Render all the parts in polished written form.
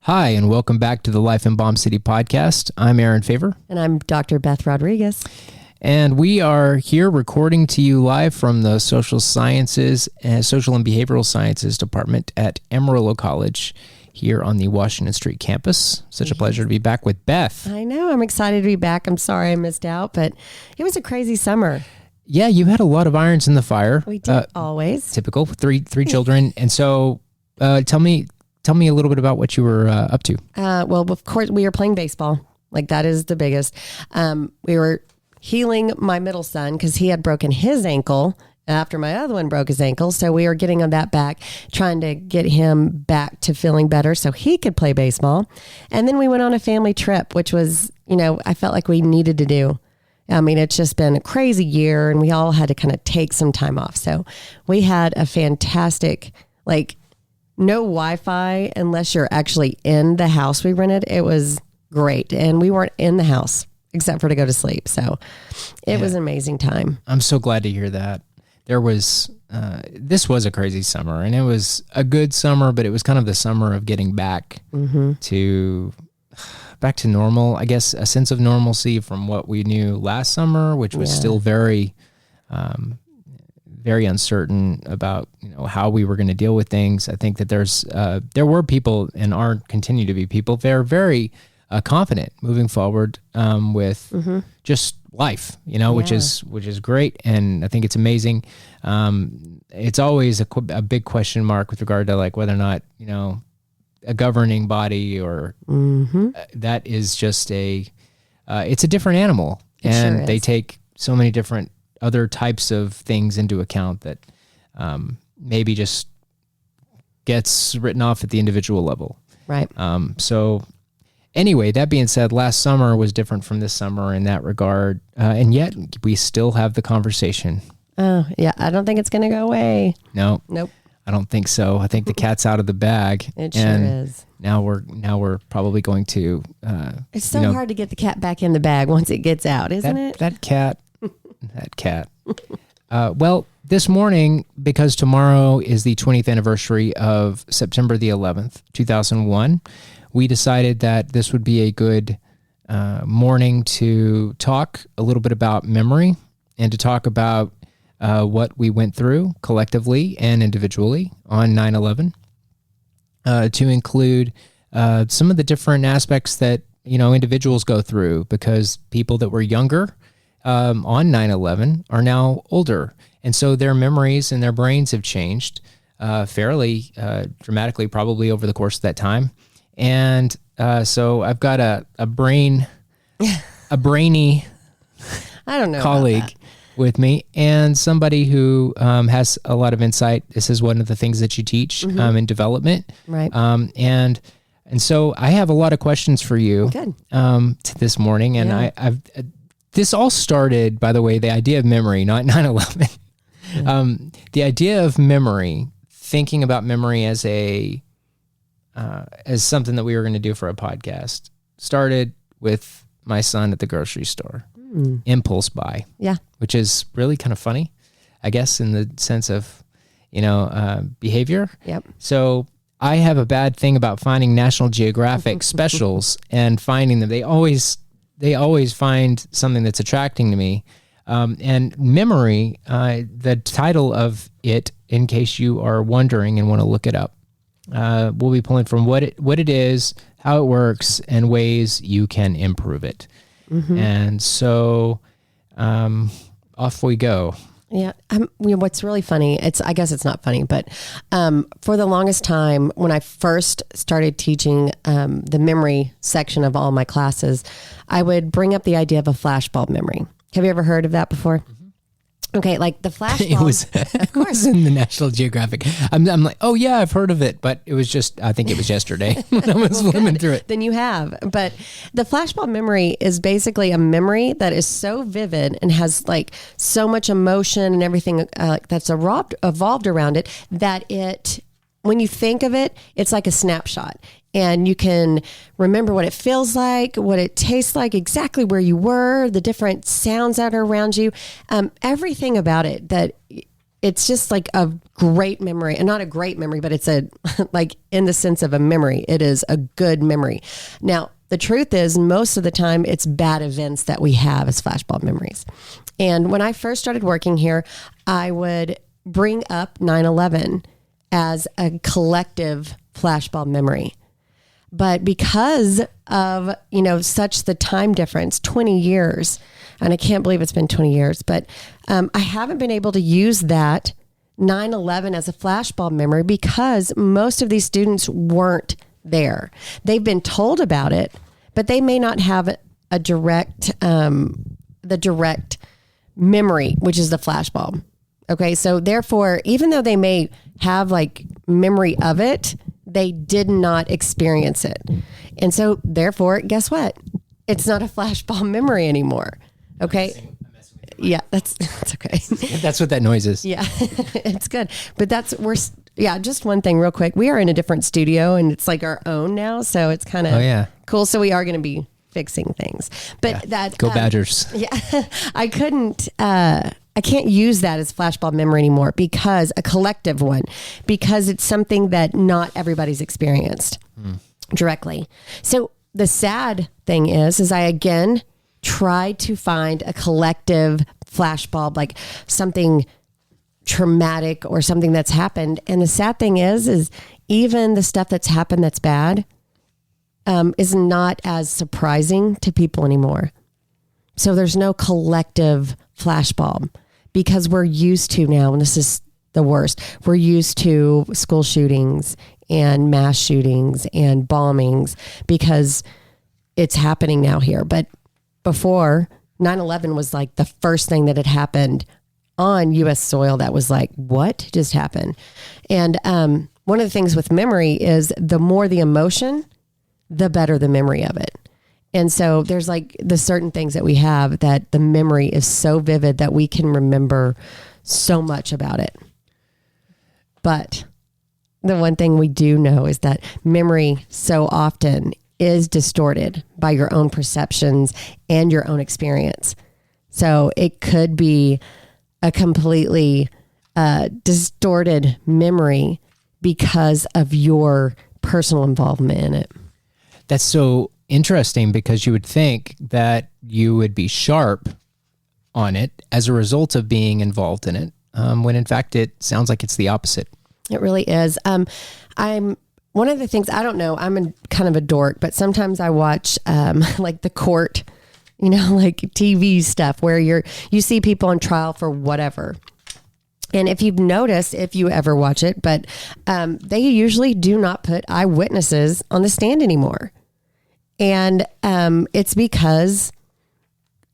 Hi, and welcome back to the Life in Bomb City podcast. I'm Aaron Favor. And I'm Dr. Beth Rodriguez. And we are here recording to you live from the Social Sciences and Social and Behavioral Sciences Department at Amarillo College here on the Washington Street campus. Such a pleasure to be back with Beth. I know. I'm excited to be back. I'm sorry I missed out, but it was a crazy summer. Yeah, you had a lot of irons in the fire. We did, always. Typical, three children. And so tell me a little bit about what you were up to. Well, of course, we were playing baseball. Like, that is the biggest. We were healing my middle son because he had broken his ankle after my other one broke his ankle. So we were getting on that back, trying to get him back to feeling better so he could play baseball. And then we went on a family trip, which was, I felt like we needed to do. I mean, it's just been a crazy year and we all had to kind of take some time off. So we had a fantastic, no Wi-Fi unless you're actually in the house we rented. It was great. And we weren't in the house except for to go to sleep. So it was an amazing time. I'm so glad to hear that. This was a crazy summer, and it was a good summer, but it was kind of the summer of getting back to normal, I guess, a sense of normalcy from what we knew last summer, which was still very, very uncertain about, how we were going to deal with things. I think that there were people and continue to be people. They're very confident moving forward with just life, which is great, and I think it's amazing. It's always a big question mark with regard to whether or not a governing body or that is just it's a different animal, and sure they take so many different other types of things into account that maybe just gets written off at the individual level. Right. So anyway, that being said, last summer was different from this summer in that regard, and yet we still have the conversation. Oh, yeah. I don't think it's going to go away. No. Nope. I don't think so. I think the cat's out of the bag. It sure is. Now we're probably going to. It's so hard to get the cat back in the bag once it gets out, isn't it? That cat. Well, this morning, because tomorrow is the 20th anniversary of September the 11th, 2001, we decided that this would be a good morning to talk a little bit about memory and to talk about what we went through collectively and individually on 9/11, to include some of the different aspects that individuals go through, because people that were younger on 9/11 are now older, and so their memories and their brains have changed fairly dramatically, probably over the course of that time. And so I've got a brainy I don't know colleague with me, and somebody who has a lot of insight. This is one of the things that you teach in development, right? And so I have a lot of questions for you. Good. To this morning, and I've this all started, by the way, the idea of memory, not 9/11. The idea of memory, thinking about memory as something that we were going to do for a podcast, started with my son at the grocery store. Impulse buy. Yeah. Which is really kind of funny, I guess, in the sense of, behavior. Yep. So I have a bad thing about finding National Geographic specials and finding them. They always find something that's attracting to me. And memory, the title of it, in case you are wondering and want to look it up, we'll be pulling from what it is, how it works, and ways you can improve it. And so off we go. Yeah. What's really funny, I guess it's not funny, but for the longest time, when I first started teaching the memory section of all my classes, I would bring up the idea of a flashbulb memory. Have you ever heard of that before? Okay, like the flashbulb. It was in the National Geographic. I'm like, oh yeah, I've heard of it, but I think it was yesterday when I was flipping through it. Then you have. But the flashbulb memory is basically a memory that is so vivid and has so much emotion and everything that's evolved around it, that when you think of it, it's like a snapshot. And you can remember what it feels like, what it tastes like, exactly where you were, the different sounds that are around you, everything about it that it's just like a great memory, and not a great memory, but it's a, like in the sense of a memory, it is a good memory. Now, the truth is most of the time it's bad events that we have as flashbulb memories. And when I first started working here, I would bring up 9/11 as a collective flashbulb memory. But because of, such the time difference, 20 years, and I can't believe it's been 20 years, but I haven't been able to use that 9/11 as a flashbulb memory because most of these students weren't there. They've been told about it, but they may not have the direct memory, which is the flashbulb. Okay, so therefore, even though they may have like memory of it, they did not experience it. And so therefore, guess what? It's not a flashbulb memory anymore. Okay. Yeah, that's okay. That's what that noise is. Yeah, it's good. But just one thing real quick. We are in a different studio and it's like our own now. So it's kind of cool. So we are going to be fixing things. But Go Badgers. Yeah, I can't use that as flashbulb memory anymore because a collective one, because it's something that not everybody's experienced directly. So the sad thing is I again tried to find a collective flashbulb, like something traumatic or something that's happened. And the sad thing is even the stuff that's happened that's bad is not as surprising to people anymore. So there's no collective flashbulb because we're used to now, and this is the worst, we're used to school shootings and mass shootings and bombings because it's happening now here. But before, 9/11 was like the first thing that had happened on U.S. soil that was like, what just happened? And one of the things with memory is the more the emotion, the better the memory of it. And so there's like the certain things that we have that the memory is so vivid that we can remember so much about it. But the one thing we do know is that memory so often is distorted by your own perceptions and your own experience. So it could be a completely distorted memory because of your personal involvement in it. That's so interesting because you would think that you would be sharp on it as a result of being involved in it, when in fact it sounds like it's the opposite. It really is. I'm one of the things, I don't know, I'm kind of a dork, but sometimes I watch like the court, like TV stuff where you see people on trial for whatever. And if you've noticed, if you ever watch it, but they usually do not put eyewitnesses on the stand anymore. And it's because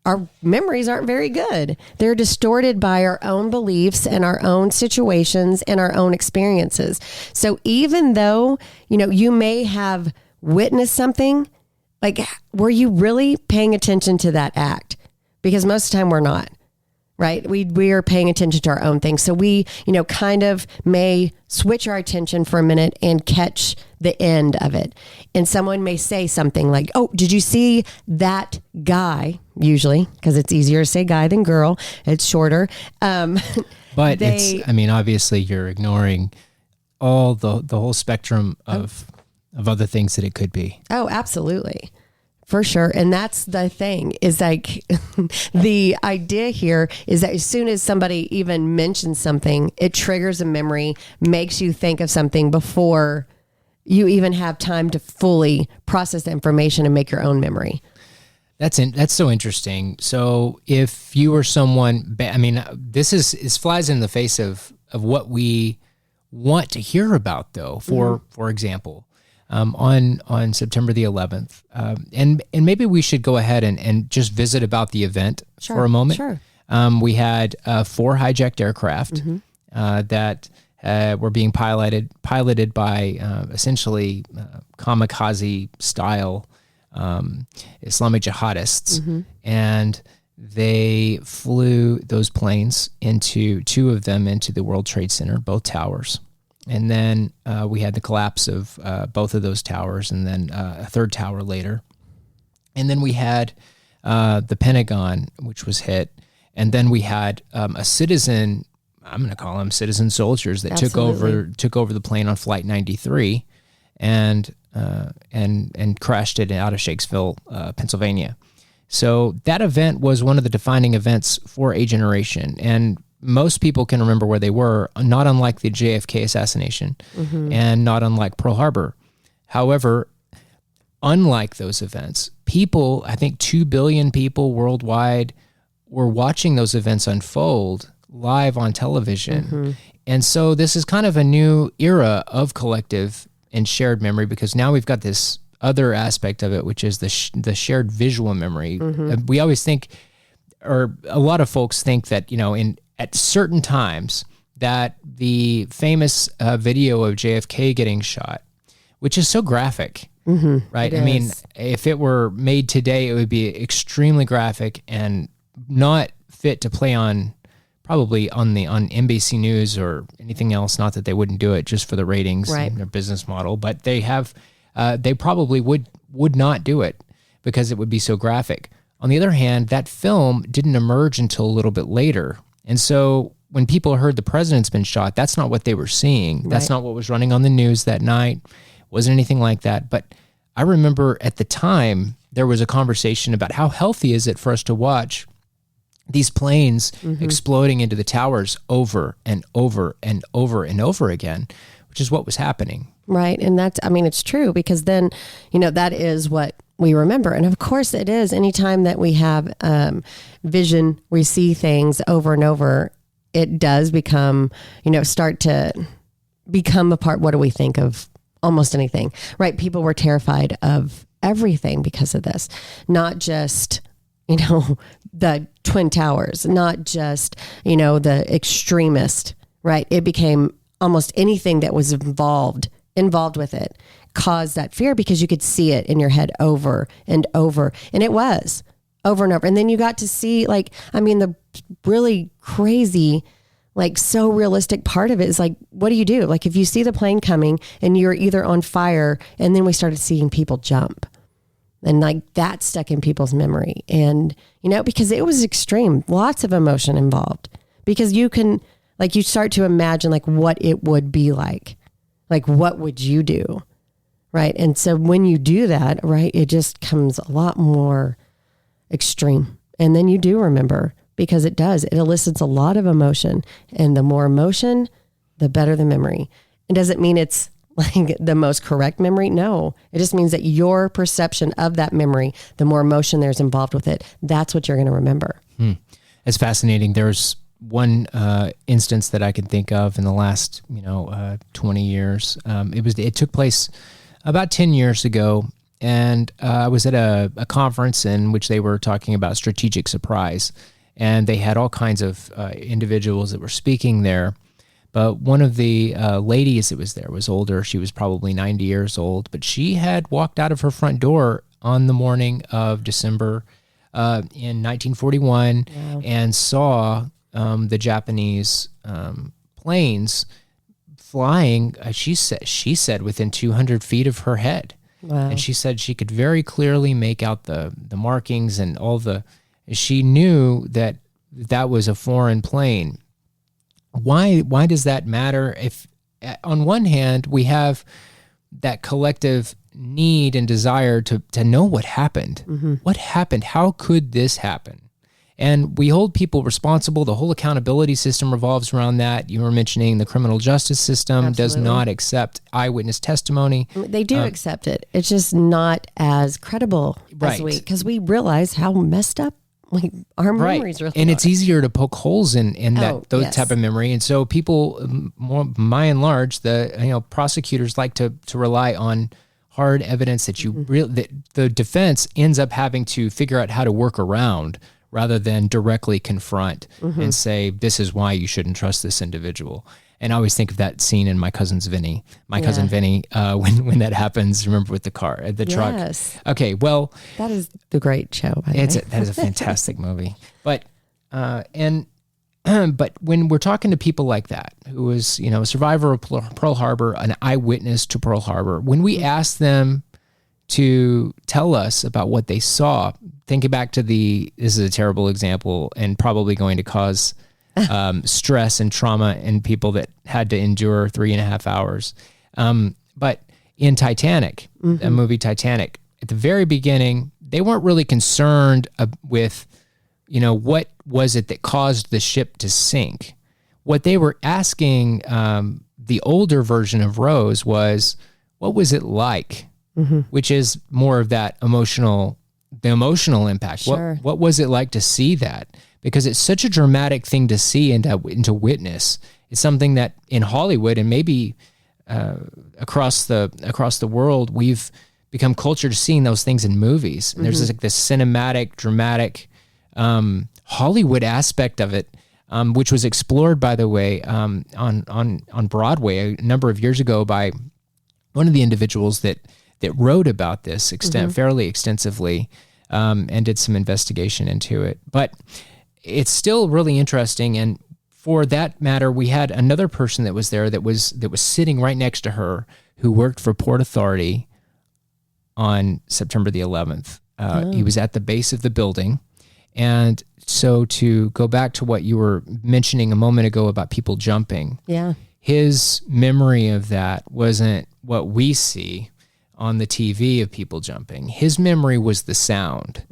our memories aren't very good. They're distorted by our own beliefs and our own situations and our own experiences. So even though, you may have witnessed something, like, were you really paying attention to that act? Because most of the time we're not. Right? We are paying attention to our own things. So we, kind of may switch our attention for a minute and catch the end of it. And someone may say something like, oh, did you see that guy? Usually, because it's easier to say guy than girl. It's shorter. But obviously you're ignoring all the whole spectrum of other things that it could be. Oh, absolutely. For sure. And that's the thing is like the idea here is that as soon as somebody even mentions something, it triggers a memory, makes you think of something before you even have time to fully process the information and make your own memory. That's so interesting. So if you were someone, this flies in the face of what we want to hear about though, for example. On September the 11th. And maybe we should go ahead and just visit about the event for a moment. Sure. We had 4 hijacked aircraft that were being piloted by essentially kamikaze style Islamic jihadists. And they flew those planes into 2 of them into the World Trade Center, both towers. And then we had the collapse of both of those towers and then a 3rd tower later. And then we had the Pentagon, which was hit. And then we had a citizen I'm going to call them citizen soldiers that Absolutely. took over the plane on Flight 93 and crashed it out of Shakesville, Pennsylvania. So that event was one of the defining events for a generation, and most people can remember where they were, not unlike the JFK assassination and not unlike Pearl Harbor. However, unlike those events, people, I think 2 billion people worldwide were watching those events unfold live on television. And so this is kind of a new era of collective and shared memory, because now we've got this other aspect of it, which is the shared visual memory. We always think, or a lot of folks think that, at certain times that the famous video of JFK getting shot, which is so graphic, right? I mean, if it were made today, it would be extremely graphic and not fit to play on probably on NBC News or anything else. Not that they wouldn't do it just for the ratings and their business model, but they probably would not do it because it would be so graphic. On the other hand, that film didn't emerge until a little bit later. And so when people heard the president's been shot, that's not what they were seeing. Right. That's not what was running on the news that night. Wasn't anything like that. But I remember at the time, there was a conversation about how healthy is it for us to watch these planes exploding into the towers over and over and over and over again, which is what was happening. Right. And it's true, because then, that is what we remember. And of course it is. Anytime that we have vision, we see things over and over, it does become, start to become a part. What do we think of almost anything, right? People were terrified of everything because of this, not just, the Twin Towers, not just, the extremist, right? It became almost anything that was involved with it caused that fear, because you could see it in your head over and over. And it was over and over. And then you got to see the really crazy, so realistic part of it is what do you do? If you see the plane coming and you're either on fire, and then we started seeing people jump, and that stuck in people's memory. And, because it was extreme, lots of emotion involved, because you can, you start to imagine what it would be like what would you do? Right. And so when you do that, right, it just comes a lot more extreme. And then you do remember, because it elicits a lot of emotion, and the more emotion, the better the memory. It doesn't mean it's the most correct memory. No, it just means that your perception of that memory, the more emotion there's involved with it, that's what you're going to remember. It's fascinating. There's one instance that I can think of in the last, 20 years. It took place about 10 years ago, and I was at a conference in which they were talking about strategic surprise, and they had all kinds of individuals that were speaking there. But one of the ladies that was there was older. She was probably 90 years old, but she had walked out of her front door on the morning of December in 1941 and saw the Japanese planes flying, she said within 200 feet of her head. Wow. And she said she could very clearly make out the markings and she knew that was a foreign plane. Why does that matter? If on one hand we have that collective need and desire to know what happened. What happened? How could this happen? And we hold people responsible. The whole accountability system revolves around that. You were mentioning the criminal justice system does not accept eyewitness testimony. They do accept it. It's just not as credible as because we realize how messed up our memories really and are. It's easier to poke holes in those type of memory. And so people, by and large, the prosecutors like to rely on hard evidence that that the defense ends up having to figure out how to work around, rather than directly confront and say, this is why you shouldn't trust this individual. And I always think of that scene in My Cousin Vinny, when that happens, remember, with the truck. Yes. Okay, well. That is the great show, by the way. That is a fantastic movie. But, but when we're talking to people like that, who was, a survivor of Pearl Harbor, an eyewitness to Pearl Harbor, when we ask them to tell us about what they saw, thinking back to this is a terrible example and probably going to cause stress and trauma in people that had to endure 3.5 hours. But in Titanic, the movie Titanic, at the very beginning, they weren't really concerned with, what was it that caused the ship to sink. What they were asking the older version of Rose was, what was it like? Which is more of that emotional impact. Sure. What was it like to see that? Because it's such a dramatic thing to see and to witness. It's something that in Hollywood and maybe across the world, we've become cultured to seeing those things in movies. And there's this cinematic, dramatic Hollywood aspect of it, which was explored, by the way, on Broadway a number of years ago by one of the individuals that wrote about this fairly extensively and did some investigation into it. But it's still really interesting. And for that matter, we had another person that was there that was sitting right next to her who worked for Port Authority on September the 11th. He was at the base of the building. And so to go back to what you were mentioning a moment ago about people jumping, his memory of that wasn't what we see on the TV of people jumping. His memory was the sound.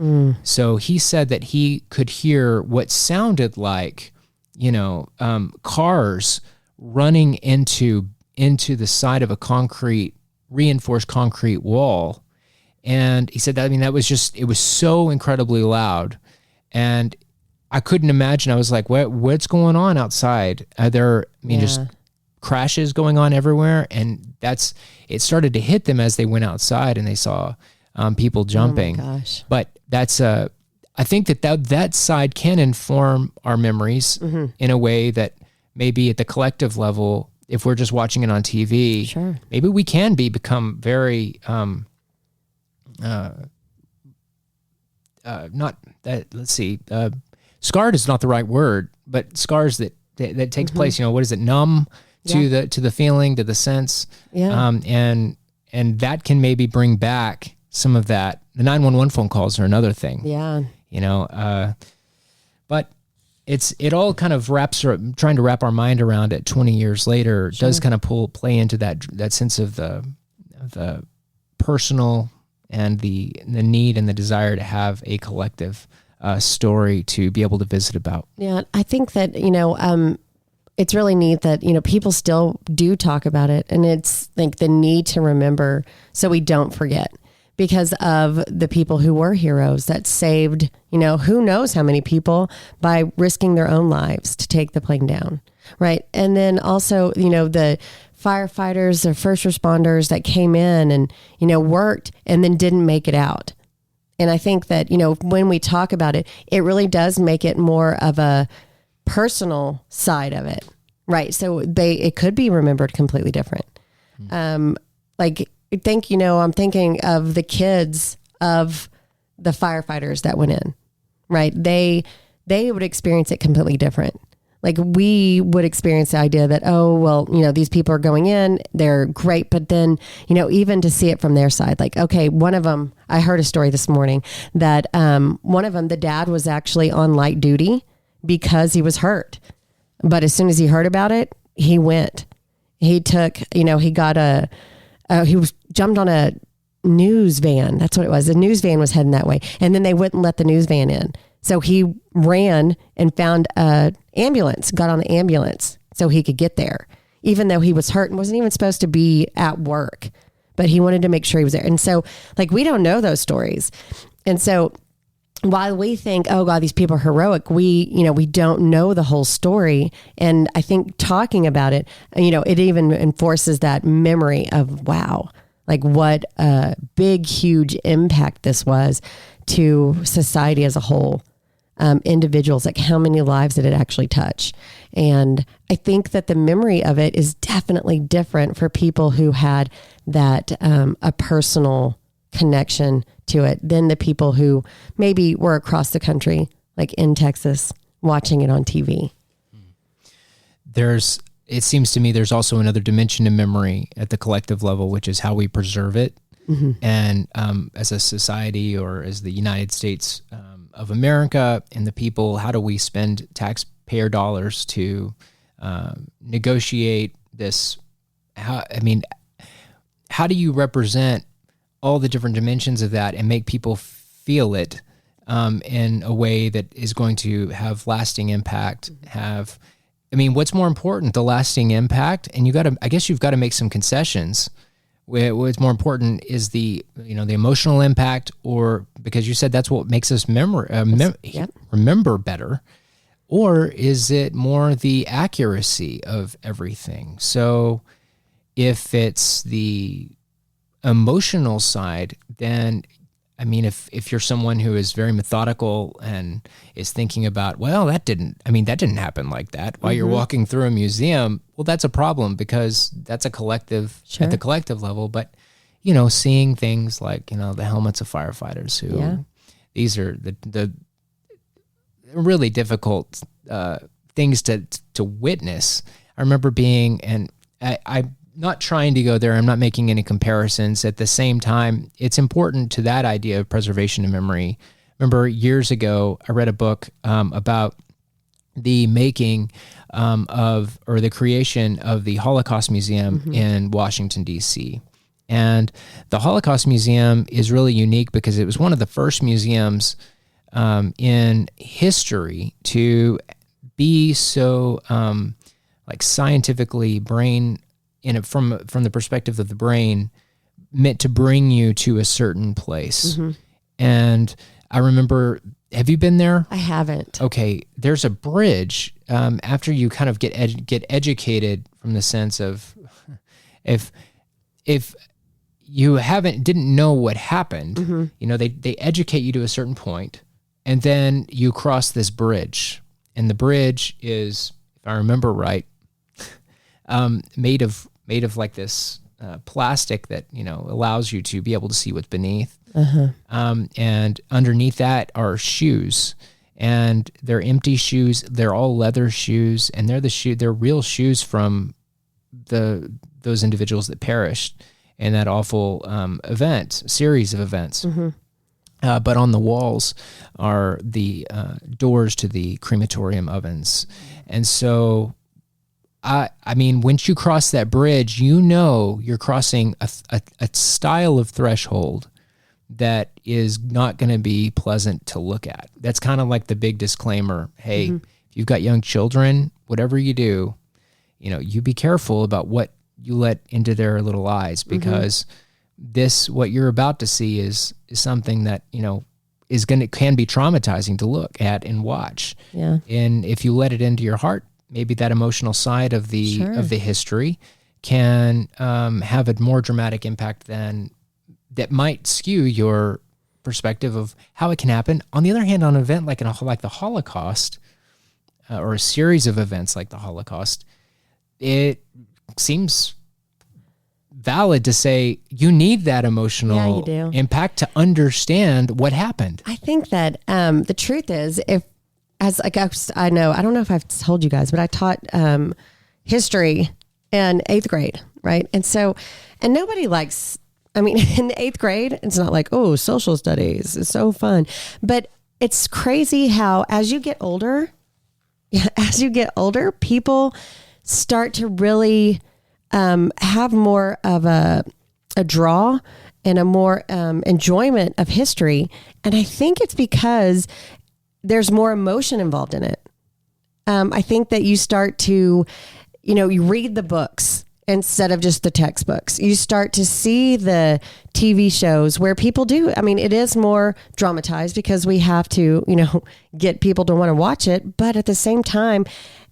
So he said that he could hear what sounded like, cars running into the side of a reinforced concrete wall. And he said that, that was it was so incredibly loud. And I couldn't imagine. I was like, what's going on outside? Are there, just crashes going on everywhere? And it started to hit them as they went outside and they saw people jumping. Oh my gosh. But I think that side can inform our memories in a way that maybe at the collective level, if we're just watching it on TV, maybe we can become very, scarred is not the right word, but scars that takes place, what is it? Numb to the feeling, to the sense. And that can maybe bring back some of that. The 911 phone calls are another thing. But it all kind of trying to wrap our mind around it 20 years later does kind of play into that sense of the personal and the need and the desire to have a collective story to be able to visit about. Yeah, I think that, it's really neat that, people still do talk about it, and it's like the need to remember so we don't forget because of the people who were heroes that saved, who knows how many people by risking their own lives to take the plane down. Right. And then also, the firefighters or first responders that came in and, worked and then didn't make it out. And I think that, when we talk about it, it really does make it more of a personal side of it. Right. So it could be remembered completely different. I'm thinking of the kids of the firefighters that went in, right? They would experience it completely different. Like we would experience the idea that, these people are going in, they're great. But then, even to see it from their side, like, okay, one of them, I heard a story this morning that one of them, the dad was actually on light duty because he was hurt. But as soon as he heard about it, he went. He took, he got jumped on a news van. That's what it was. The news van was heading that way. And then they wouldn't let the news van in. So he ran and found an ambulance, got on the ambulance so he could get there, even though he was hurt and wasn't even supposed to be at work, but he wanted to make sure he was there. And so we don't know those stories. And so while we think, oh God, these people are heroic, we don't know the whole story. And I think talking about it, it even enforces that memory of, wow, what a big, huge impact this was to society as a whole. Individuals, how many lives did it actually touch? And I think that the memory of it is definitely different for people who had that a personal connection to it than the people who maybe were across the country, like in Texas, watching it on TV. It seems to me there's also another dimension to memory at the collective level, which is how we preserve it. And as a society or as the United States of America and the people, how do we spend payer dollars to negotiate this. How do you represent all the different dimensions of that and make people feel it in a way that is going to have lasting impact? What's more important, the lasting impact? And I guess you've got to make some concessions. What's more important is the emotional impact, or because you said that's what makes us remember better, or is it more the accuracy of everything? So if it's the emotional side, then if you're someone who is very methodical and is thinking about, well, that didn't happen like that while you're walking through a museum, well, that's a problem because that's a collective at the collective level. But, seeing things like, the helmets of firefighters who, these are the really difficult things to witness. I remember being, and I'm not trying to go there, I'm not making any comparisons. At the same time, it's important to that idea of preservation of memory. Remember years ago, I read a book about the making or the creation of the Holocaust Museum in Washington, D.C. And the Holocaust Museum is really unique because it was one of the first museums in history to be so scientifically from the perspective of the brain, meant to bring you to a certain place. And I remember, have you been there? I haven't. Okay, there's a bridge after you kind of get educated, from the sense of if you didn't know what happened, they educate you to a certain point, and then you cross this bridge, and the bridge is, if I remember right, made of like this plastic that allows you to be able to see what's beneath. And underneath that are shoes, and they're empty shoes. They're all leather shoes, and they're real shoes from those individuals that perished in that awful series of events. But on the walls are the doors to the crematorium ovens, and so. Once you cross that bridge, you're crossing a style of threshold that is not going to be pleasant to look at. That's kind of like the big disclaimer. Hey, if you've got young children, whatever you do, you be careful about what you let into their little eyes, because what you're about to see is something that, can be traumatizing to look at and watch. Yeah. And if you let it into your heart, maybe that emotional side of the history can have a more dramatic impact that might skew your perspective of how it can happen. On the other hand, on an event like the Holocaust, or a series of events like the Holocaust, it seems valid to say you need that emotional impact to understand what happened. I think that the truth is, I don't know if I've told you guys, but I taught history in 8th grade, right? And nobody likes, in 8th grade, it's not like, oh, social studies is so fun. But it's crazy how as you get older, people start to really have more of a draw and a more enjoyment of history. And I think it's because there's more emotion involved in it. I think that you start to, you read the books instead of just the textbooks. You start to see the TV shows where people do. It is more dramatized because we have to, get people to want to watch it. But at the same time,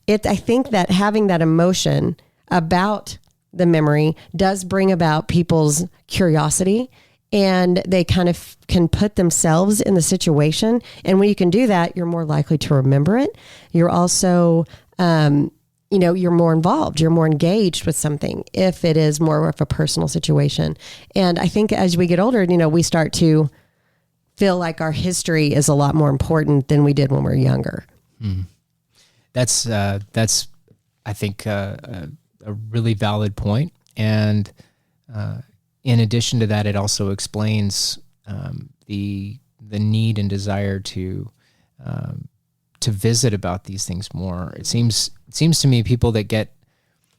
I think that having that emotion about the memory does bring about people's curiosity, and they kind of can put themselves in the situation. And when you can do that, you're more likely to remember it. You're also, you're more involved, you're more engaged with something if it is more of a personal situation. And I think as we get older, we start to feel like our history is a lot more important than we did when we were younger. That's I think, a really valid point. And, in addition to that, it also explains the need and desire to to visit about these things more. It seems to me people that get,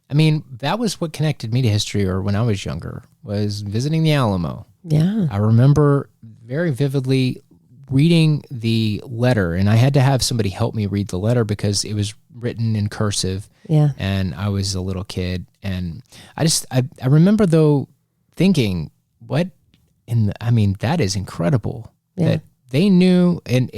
I mean, that was what connected me to history, or when I was younger, was visiting the Alamo. Yeah. I remember very vividly reading the letter, and I had to have somebody help me read the letter because it was written in cursive. Yeah. And I was a little kid, and I remember though thinking, what I mean, that is incredible that they knew, and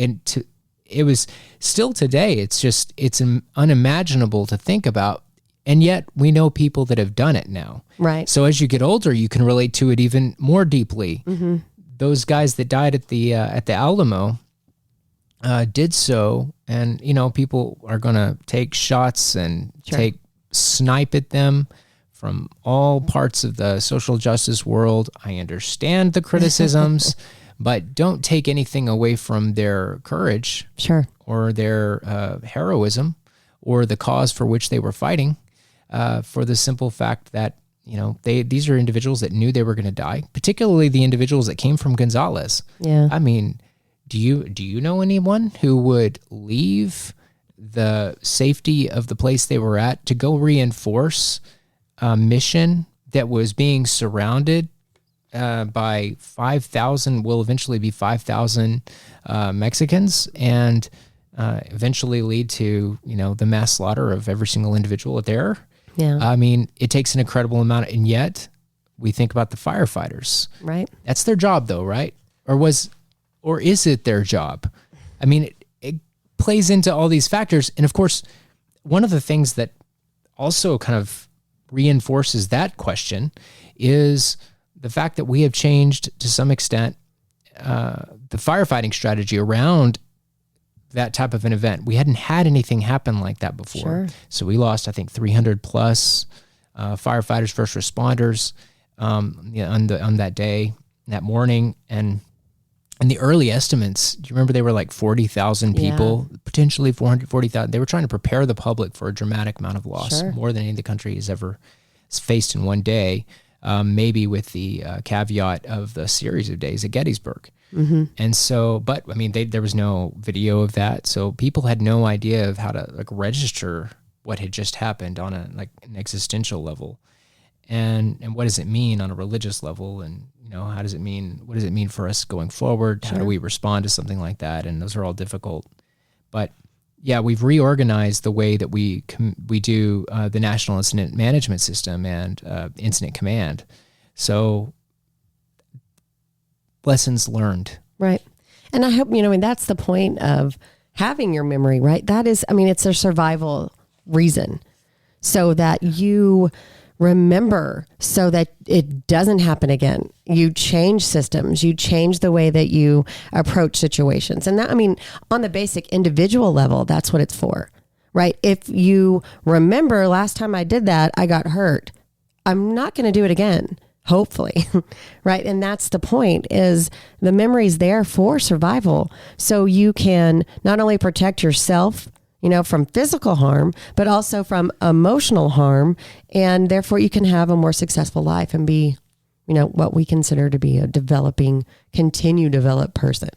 it was still today. It's unimaginable to think about. And yet we know people that have done it now. Right. So as you get older, you can relate to it even more deeply. Mm-hmm. Those guys that died at the Alamo did so, and people are going to take shots and snipe at them from all parts of the social justice world. I understand the criticisms, but don't take anything away from their courage, or their heroism, or the cause for which they were fighting. For the simple fact that these are individuals that knew they were going to die, particularly the individuals that came from Gonzales. Yeah. I mean, do you know anyone who would leave the safety of the place they were at to go reinforce a mission that was being surrounded by 5,000, will eventually be 5,000 Mexicans, and eventually lead to the mass slaughter of every single individual there? Yeah. I mean, it takes an incredible amount, and yet we think about the firefighters. Right. That's their job, though, right? Or is it their job? I mean, it plays into all these factors, and of course, one of the things that also kind of reinforces that question is the fact that we have changed to some extent the firefighting strategy around that type of an event. We hadn't had anything happen like that before. Sure. So we lost, I think, 300 plus firefighters, first responders on that day, that morning. And the early estimates, do you remember they were like 40,000 people, potentially 440,000. They were trying to prepare the public for a dramatic amount of loss, more than any of the country has ever faced in one day, maybe with the caveat of the series of days at Gettysburg. Mm-hmm. And so, but I mean, there was no video of that, so people had no idea of how to register what had just happened on an existential level, and what does it mean on a religious level, and what does it mean for us going forward? How do we respond to something like that? And those are all difficult, but yeah, we've reorganized the way that we do the National Incident Management System and Incident Command. So lessons learned. Right. And I hope, and that's the point of having your memory, right? That is, it's a survival reason, so that you remember, so that it doesn't happen again. You change systems, you change the way that you approach situations. And that, on the basic individual level, that's what it's for, right? If you remember, last time I did that, I got hurt. I'm not going to do it again. Hopefully, right? And that's the point, is the memory's there for survival. So you can not only protect yourself, from physical harm, but also from emotional harm. And therefore you can have a more successful life and be, what we consider to be a continue develop person.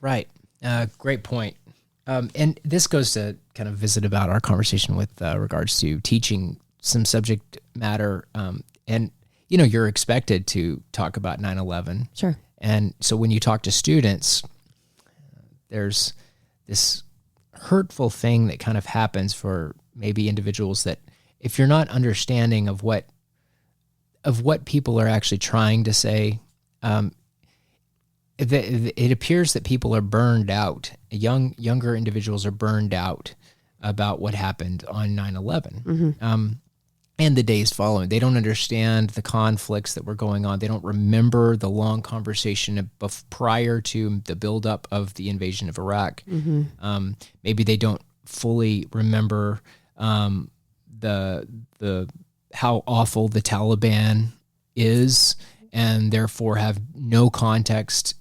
Right. Great point. And this goes to kind of visit about our conversation with regards to teaching some subject matter. And you're expected to talk about 9/11. Sure. And so when you talk to students, there's this hurtful thing that kind of happens for maybe individuals that, if you're not understanding of what people are actually trying to say, it appears that people are burned out. Younger individuals are burned out about what happened on 9/11. Mm-hmm. And the days following. They don't understand the conflicts that were going on. They don't remember the long conversation prior to the buildup of the invasion of Iraq. Mm-hmm. Maybe they don't fully remember the how awful the Taliban is, and therefore have no context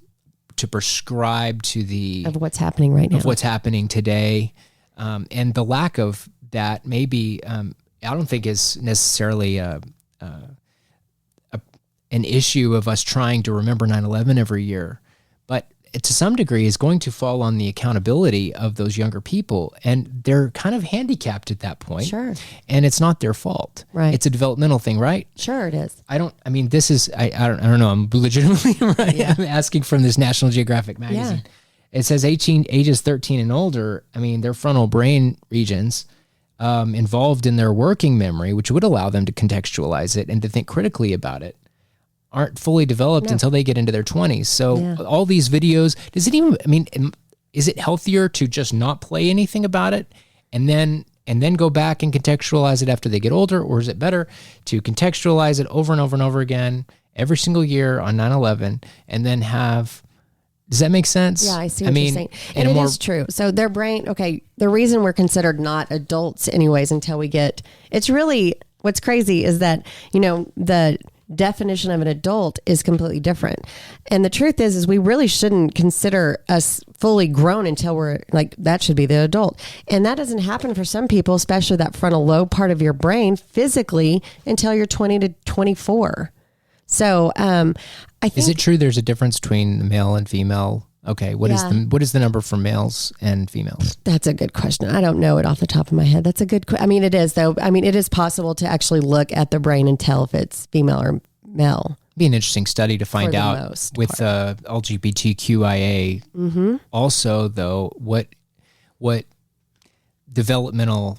to prescribe to of what's happening right now, of what's happening today, and the lack of that maybe. I don't think is necessarily an issue of us trying to remember 9/11 every year, but to some degree is going to fall on the accountability of those younger people. And they're kind of handicapped at that point. Sure. And it's not their fault. Right. It's a developmental thing, right? Sure it is. I don't know. I'm legitimately right. Yeah. I'm asking from this National Geographic magazine. Yeah. It says ages 13 and older. I mean, their frontal brain regions involved in their working memory, which would allow them to contextualize it and to think critically about it, aren't fully developed until they get into their 20s. So all these videos, is it healthier to just not play anything about it and then go back and contextualize it after they get older? Or is it better to contextualize it over and over and over again every single year on 9/11 and then does that make sense? Yeah, I see what you're saying. And it is true. So their brain, the reason we're considered not adults anyways until we get, it's really, what's crazy is that, the definition of an adult is completely different. And the truth is we really shouldn't consider us fully grown until we're that should be the adult. And that doesn't happen for some people, especially that frontal lobe part of your brain physically until you're 20 to 24. So, I think. Is it true there's a difference between male and female? Okay. What is the number for males and females? That's a good question. I don't know it off the top of my head. That's a good question. It is though. It is possible to actually look at the brain and tell if it's female or male. Be an interesting study to find out with LGBTQIA. Mm-hmm. Also, though, what developmental?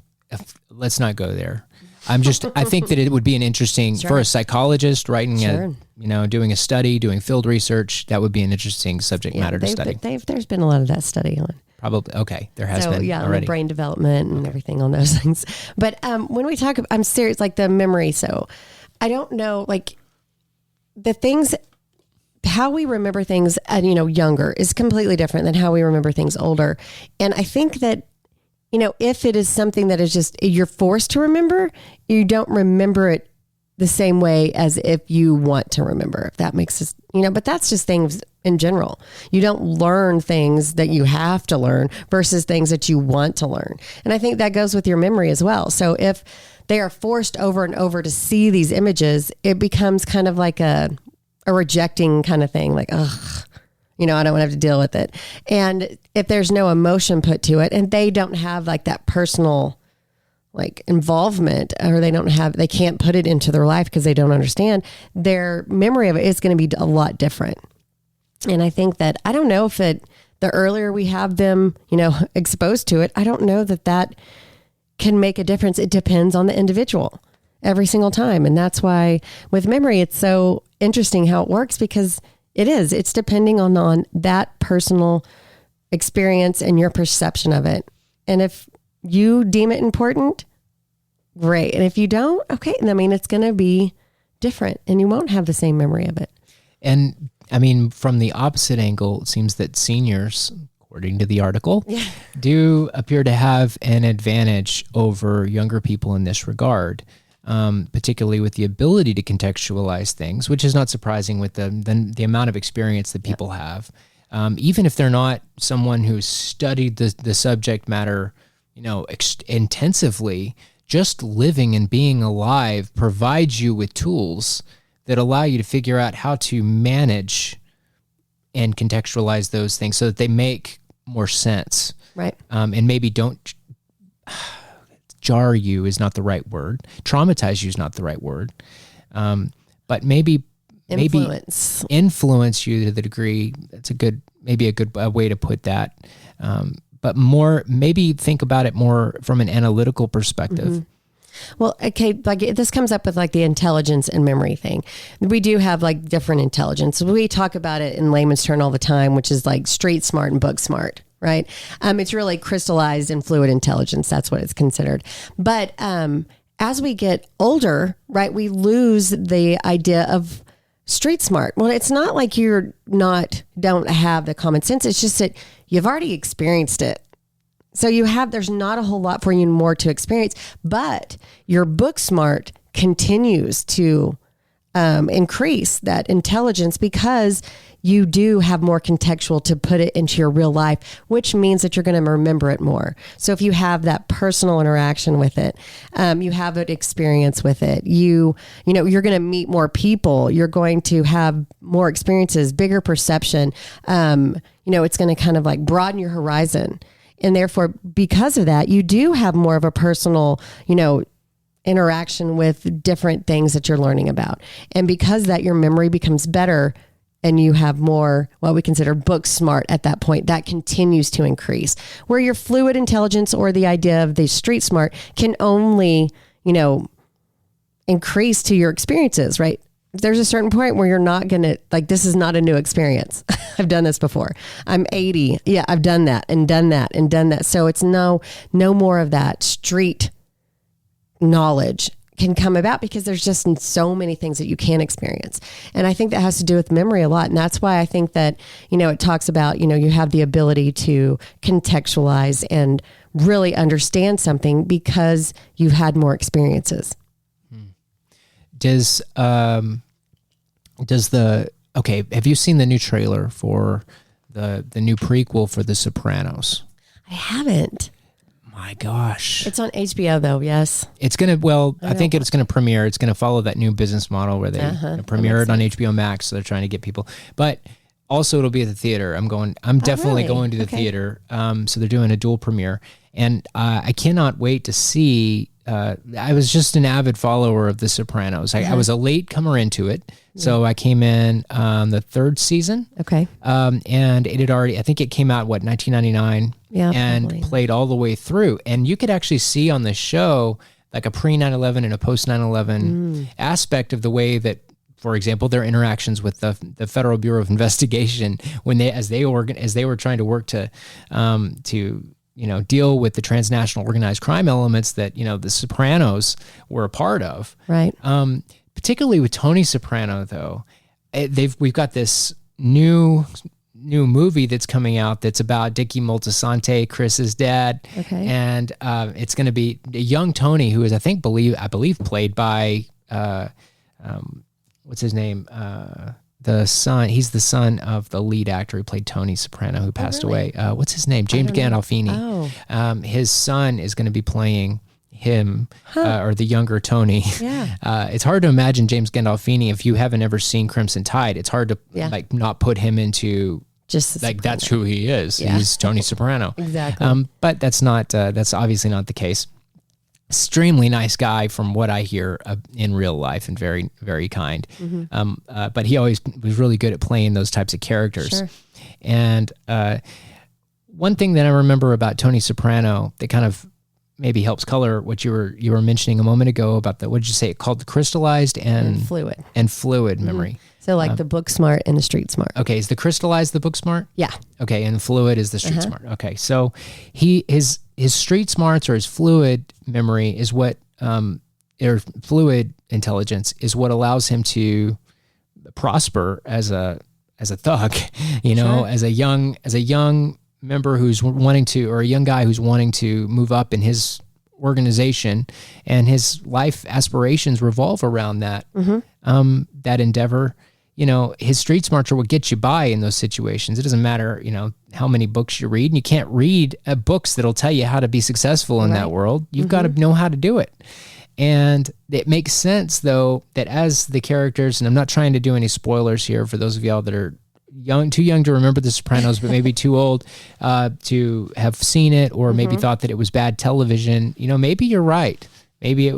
Let's not go there. I think that it would be an interesting for a psychologist writing doing a study, doing field research. That would be an interesting subject matter to study. There's been a lot of that study on. Probably. Okay. There has been already. On the brain development and everything on those things. But when we talk, I'm serious, the memory. So I don't know, the things, how we remember things younger is completely different than how we remember things older. And I think that, if it is something that is just, you're forced to remember, you don't remember it the same way as if you want to remember, if that makes sense, but that's just things in general. You don't learn things that you have to learn versus things that you want to learn. And I think that goes with your memory as well. So if they are forced over and over to see these images, it becomes kind of like a rejecting kind of thing, ugh. I don't want to have to deal with it. And if there's no emotion put to it and they don't have that personal involvement, or they can't put it into their life because they don't understand, their memory of it is going to be a lot different. And I think that, I don't know if the earlier we have them, exposed to it, I don't know that can make a difference. It depends on the individual every single time. And that's why with memory, it's so interesting how it works, because it's depending on that personal experience and your perception of it. And if you deem it important, great. And if you don't, okay. It's going to be different and you won't have the same memory of it. And from the opposite angle, it seems that seniors, according to the article, do appear to have an advantage over younger people in this regard. Particularly with the ability to contextualize things, which is not surprising with the amount of experience that people have. Even if they're not someone who's studied the subject matter, intensively, just living and being alive provides you with tools that allow you to figure out how to manage and contextualize those things so that they make more sense. Right. And maybe don't... jar you is not the right word. Traumatize you is not the right word. But maybe influence you to the degree. That's a good way to put that. But maybe think about it more from an analytical perspective. Mm-hmm. Well, okay, this comes up with the intelligence and memory thing. We do have different intelligence. We talk about it in layman's term all the time, which is street smart and book smart. Right. It's really crystallized and fluid intelligence. That's what it's considered. But as we get older, right, we lose the idea of street smart. Well, it's not like don't have the common sense. It's just that you've already experienced it. So there's not a whole lot for you more to experience, but your book smart continues to increase that intelligence because you do have more contextual to put it into your real life, which means that you're going to remember it more. So if you have that personal interaction with it, you have an experience with it, you're going to meet more people, you're going to have more experiences, bigger perception. It's going to kind of like broaden your horizon. And therefore, because of that, you do have more of a personal, interaction with different things that you're learning about. And because that, your memory becomes better and you have more what we consider book smart at that point. That continues to increase. Where your fluid intelligence or the idea of the street smart can only, increase to your experiences, right? There's a certain point where you're not going to, like, this is not a new experience. I've done this before. I'm 80. Yeah, I've done that and done that and done that. So it's no more of that street knowledge can come about because there's just so many things that you can experience. And I think that has to do with memory a lot. And that's why I think that, it talks about, you have the ability to contextualize and really understand something because you've had more experiences. Have you seen the new trailer for the new prequel for The Sopranos? I haven't. My gosh. It's on HBO though, yes. It's going to, I think it's going to premiere. It's going to follow that new business model where they premiere it on HBO Max. So they're trying to get people, but also it'll be at the theater. I'm definitely going to the theater. So they're doing a dual premiere and I cannot wait to see, I was just an avid follower of The Sopranos. I was a late comer into it. So I came in the third season. Okay. And it had already, I think it came out, 1999? Yeah, and probably. Played all the way through. And you could actually see on the show like a pre 9/11 and a post 9/11 aspect of the way that, for example, their interactions with the Federal Bureau of Investigation when as they were trying to work to deal with the transnational organized crime elements that the Sopranos were a part of. Right. Particularly with Tony Soprano, though, we've got this new movie that's coming out that's about Dickie Moltisanti, Chris's dad. Okay. And it's going to be a young Tony who is, I believe played by, what's his name? The son. He's the son of the lead actor who played Tony Soprano, who passed away. What's his name? James Gandolfini. Oh. His son is going to be playing him or the younger Tony. Yeah. It's hard to imagine James Gandolfini if you haven't ever seen Crimson Tide. It's hard to not put him into just that's who he is. Yeah. He's Tony Soprano. Exactly. But that's obviously not the case. Extremely nice guy from what I hear in real life and very, very kind. Mm-hmm. But he always was really good at playing those types of characters. Sure. And one thing that I remember about Tony Soprano that kind of maybe helps color what you were mentioning a moment ago about what did you say? It called the crystallized and fluid memory. Mm-hmm. So like the book smart and the street smart. Okay, is the crystallized the book smart? Yeah. Okay, and fluid is the street smart. Okay, so his street smarts or his fluid memory is what or fluid intelligence is what allows him to prosper as a thug, sure. as a young member who's wanting to, or a young guy who's wanting to move up in his organization, and his life aspirations revolve around that that endeavor. His street smarts are what gets you by in those situations. It doesn't matter, how many books you read, and you can't read books that'll tell you how to be successful in that world. You've got to know how to do it. And it makes sense, though, that as the characters, and I'm not trying to do any spoilers here for those of y'all that are too young to remember The Sopranos, but maybe too old to have seen it, or maybe thought that it was bad television. Maybe you're right. Maybe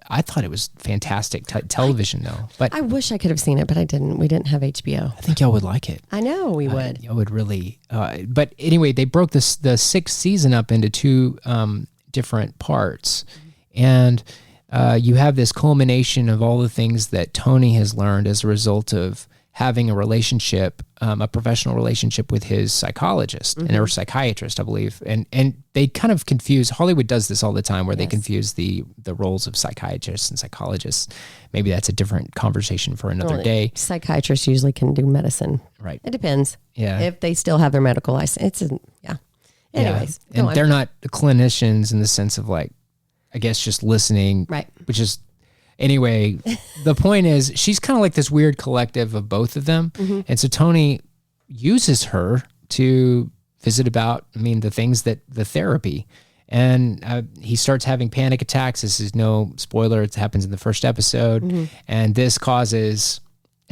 I thought it was fantastic television, though. But I wish I could have seen it, but I didn't. We didn't have HBO. I think y'all would like it. I know we would. Y'all would really. But anyway, they broke the sixth season up into two different parts. And you have this culmination of all the things that Tony has learned as a result of having a relationship, a professional relationship with his psychologist or psychiatrist, I believe. And they kind of confuse, Hollywood does this all the time where they confuse the roles of psychiatrists and psychologists. Maybe that's a different conversation for another day. Psychiatrists usually can do medicine. Right. It depends. Yeah. If they still have their medical license. Anyways. And they're not clinicians in the sense of I guess just listening. Right. Which is, Anyway, the point is she's kind of like this weird collective of both of them. And so Tony uses her to visit about, the things that the therapy. And he starts having panic attacks. This is no spoiler. It happens in the first episode. And this causes,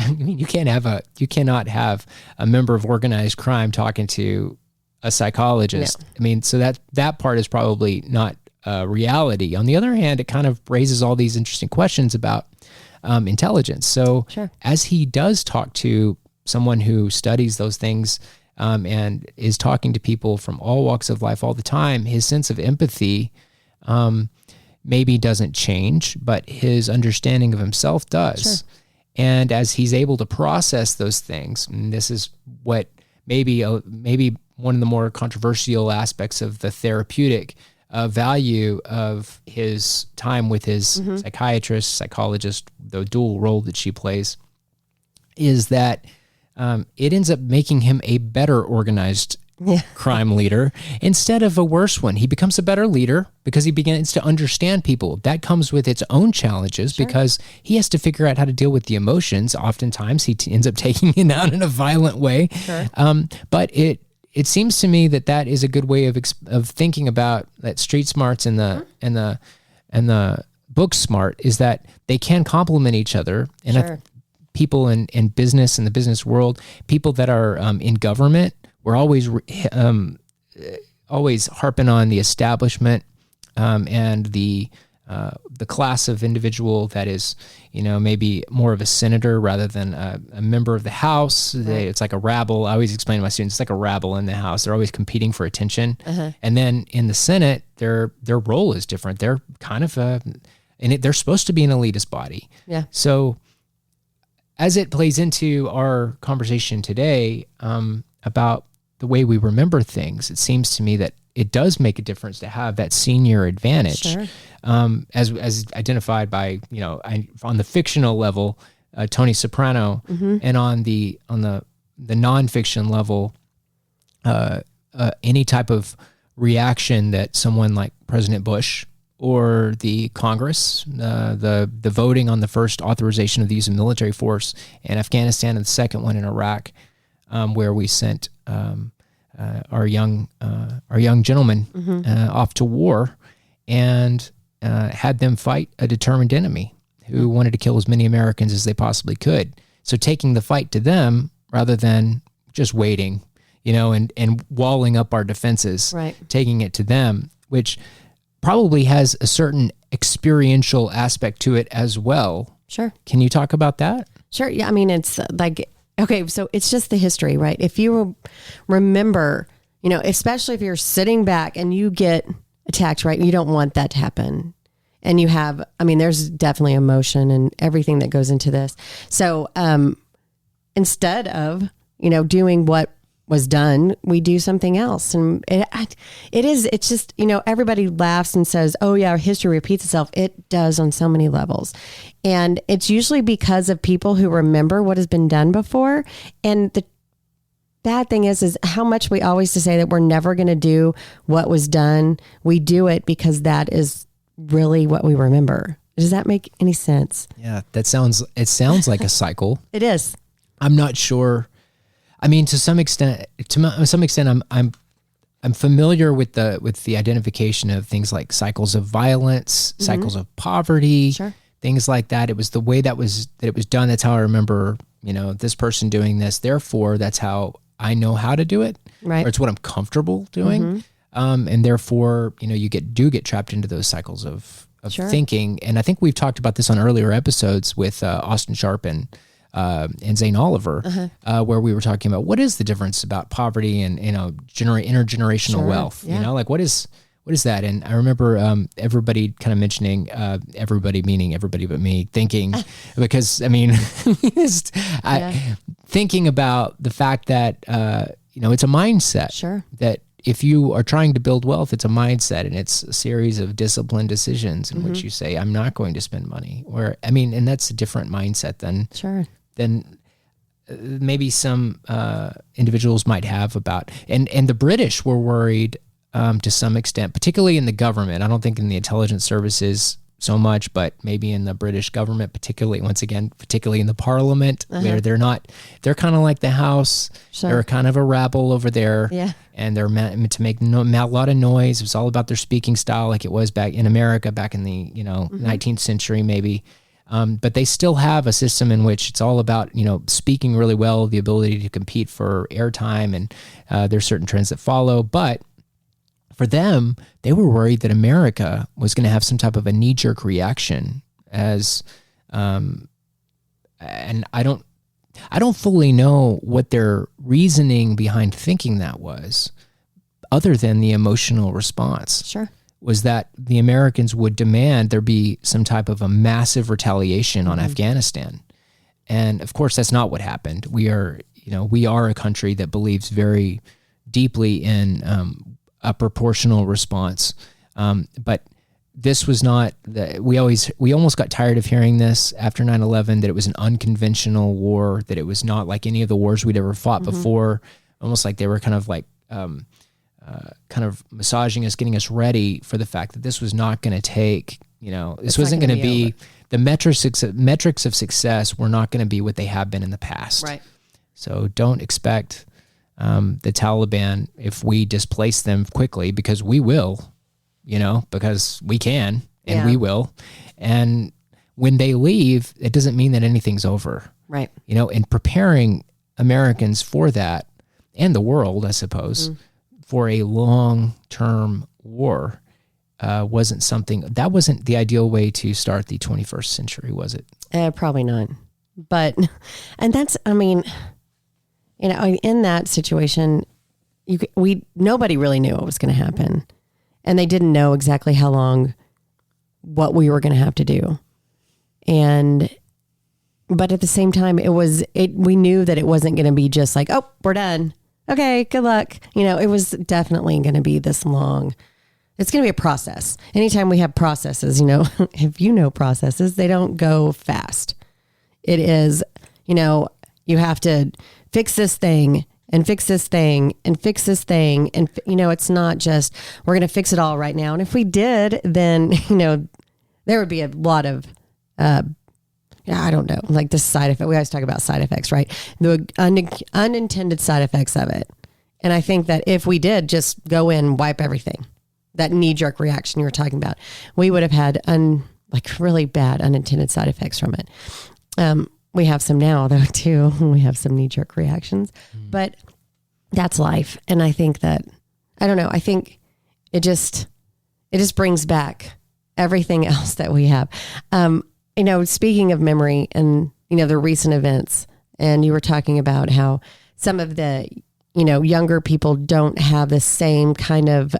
you cannot have a member of organized crime talking to a psychologist. No. So that part is probably not reality. On the other hand, it kind of raises all these interesting questions about intelligence. So as he does talk to someone who studies those things and is talking to people from all walks of life all the time, his sense of empathy maybe doesn't change, but his understanding of himself does. And as he's able to process those things, and this is what maybe one of the more controversial aspects of the therapeutic value of his time with his psychiatrist, psychologist, the dual role that she plays, is that it ends up making him a better organized crime leader instead of a worse one. He becomes a better leader because he begins to understand people. That comes with its own challenges because he has to figure out how to deal with the emotions. Oftentimes he ends up taking it out in a violent way. But it seems to me that is a good way of thinking about that street smarts and the book smart is that they can complement each other. And people in business, in the business world, people that are in government, we're always harping on the establishment and the class of individual that is, maybe more of a senator rather than a member of the House. It's like a rabble. I always explain to my students, it's like a rabble in the House. They're always competing for attention. And then in the Senate, their role is different. They're kind of they're supposed to be an elitist body. So as it plays into our conversation today about the way we remember things, it seems to me that it does make a difference to have that senior advantage, as identified by on the fictional level, Tony Soprano, and on the nonfiction level, any type of reaction that someone like President Bush or the Congress, the voting on the first authorization of the use of military force in Afghanistan and the second one in Iraq, where we sent our young gentlemen off to war and had them fight a determined enemy who wanted to kill as many Americans as they possibly could. So taking the fight to them rather than just waiting, and walling up our defenses, taking it to them, which probably has a certain experiential aspect to it as well. Can you talk about that? Yeah. It's like, okay, so it's just the history, right? If you remember, especially if you're sitting back and you get attacked, right? You don't want that to happen. And you have, there's definitely emotion and everything that goes into this. So instead of, doing what was done, we do something else. And it's just, everybody laughs and says, oh yeah, history repeats itself. It does on so many levels. And it's usually because of people who remember what has been done before. And the bad thing is how much we always say that we're never going to do what was done. We do it because that is really what we remember. Does that make any sense? Yeah, it sounds like a cycle. It is. I'm not sure. To some extent, I'm familiar with the identification of things like cycles of violence, cycles of poverty, things like that. It was the way that it was done. That's how I remember, this person doing this. Therefore, that's how I know how to do it. Or it's what I'm comfortable doing. And therefore, you get trapped into those cycles of thinking. And I think we've talked about this on earlier episodes with Austin Sharp and Zane Oliver, where we were talking about what is the difference about poverty and intergenerational wealth. Like what is that? And I remember everybody kind of mentioning everybody meaning everybody but me thinking because thinking about the fact that it's a mindset that if you are trying to build wealth, it's a mindset and it's a series of disciplined decisions in which you say, I'm not going to spend money. And that's a different mindset than maybe some individuals might have about. And the British were worried to some extent, particularly in the government. I don't think in the intelligence services so much, but maybe in the British government, particularly in the parliament, where they're kind of like the House. Sure. They're kind of a rabble over there. Yeah. And they're meant to make a lot of noise. It was all about their speaking style, like it was back in America, back in the 19th century, maybe. But they still have a system in which it's all about, speaking really well, the ability to compete for airtime, and there's certain trends that follow. But for them, they were worried that America was going to have some type of a knee-jerk reaction and I don't fully know what their reasoning behind thinking that was, other than the emotional response. Sure. Was that the Americans would demand there be some type of a massive retaliation on Afghanistan. And of course, that's not what happened. We are a country that believes very deeply in a proportional response. But this was not we almost got tired of hearing this after 9/11, that it was an unconventional war, that it was not like any of the wars we'd ever fought before, almost like they were kind of like kind of massaging us, getting us ready for the fact that this was not going to take, this wasn't going to be the metrics of success were not going to be what they have been in the past. Right. So don't expect the Taliban, if we displace them quickly, because we will, because we can and we will. And when they leave, it doesn't mean that anything's over. Right. And preparing Americans for that, and the world, I suppose, for a long-term war wasn't the ideal way to start the 21st century, was it? Probably not. But, and that's, in that situation, nobody really knew what was going to happen, and they didn't know exactly how long, what we were going to have to do. But at the same time, we knew that it wasn't going to be just like, oh, we're done. Okay, good luck. It was definitely going to be this long. It's going to be a process. Anytime we have processes, if processes, they don't go fast. It is, you have to fix this thing and fix this thing and fix this thing. And, it's not just, we're going to fix it all right now. And if we did, then, there would be a lot of, I don't know, like the side effect. We always talk about side effects, right? The unintended side effects of it. And I think that if we did just go in and wipe everything, that knee-jerk reaction you were talking about, we would have had really bad unintended side effects from it. We have some now, though, too. We have some knee-jerk reactions. But that's life. And I think that, I don't know, I think it just brings back everything else that we have. Speaking of memory and, the recent events, and you were talking about how some of the, younger people don't have the same kind of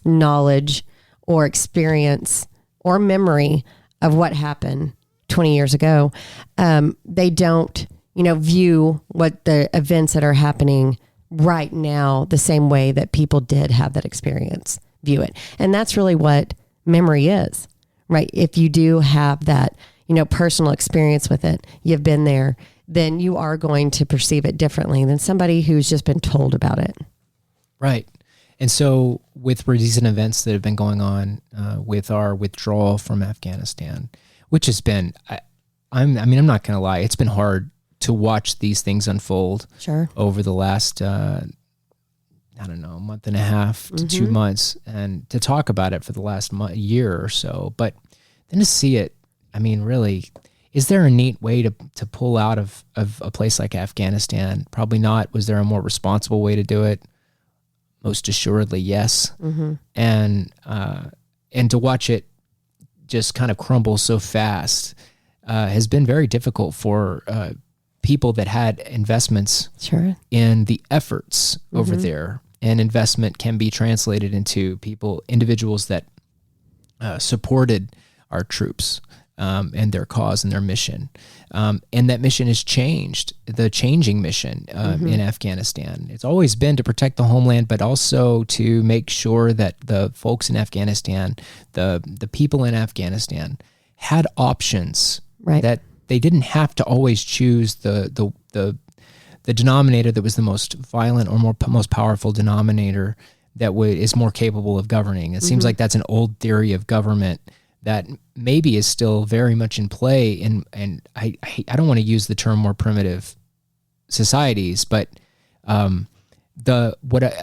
knowledge or experience or memory of what happened 20 years ago. They don't, view what the events that are happening right now the same way that people did have that experience, view it. And that's really what memory is. Right. If you do have that, personal experience with it, you've been there, then you are going to perceive it differently than somebody who's just been told about it. Right. And so with recent events that have been going on with our withdrawal from Afghanistan, which has been, I'm not going to lie, it's been hard to watch these things unfold. Sure. Over the last, a month and a half to 2 months, and to talk about it for the last year or so. But then to see it, really, is there a neat way to pull out of a place like Afghanistan? Probably not. Was there a more responsible way to do it? Most assuredly, yes. And to watch it just kind of crumble so fast has been very difficult for people that had investments in the efforts over there. And investment can be translated into individuals that supported our troops and their cause and their mission. And that mission has changed, the changing mission in Afghanistan. It's always been to protect the homeland, but also to make sure that the folks in Afghanistan, the people in Afghanistan, had options, that they didn't have to always choose the denominator that was the most violent or most powerful denominator that is more capable of governing. It seems like that's an old theory of government that maybe is still very much in play. And I don't want to use the term more primitive societies, but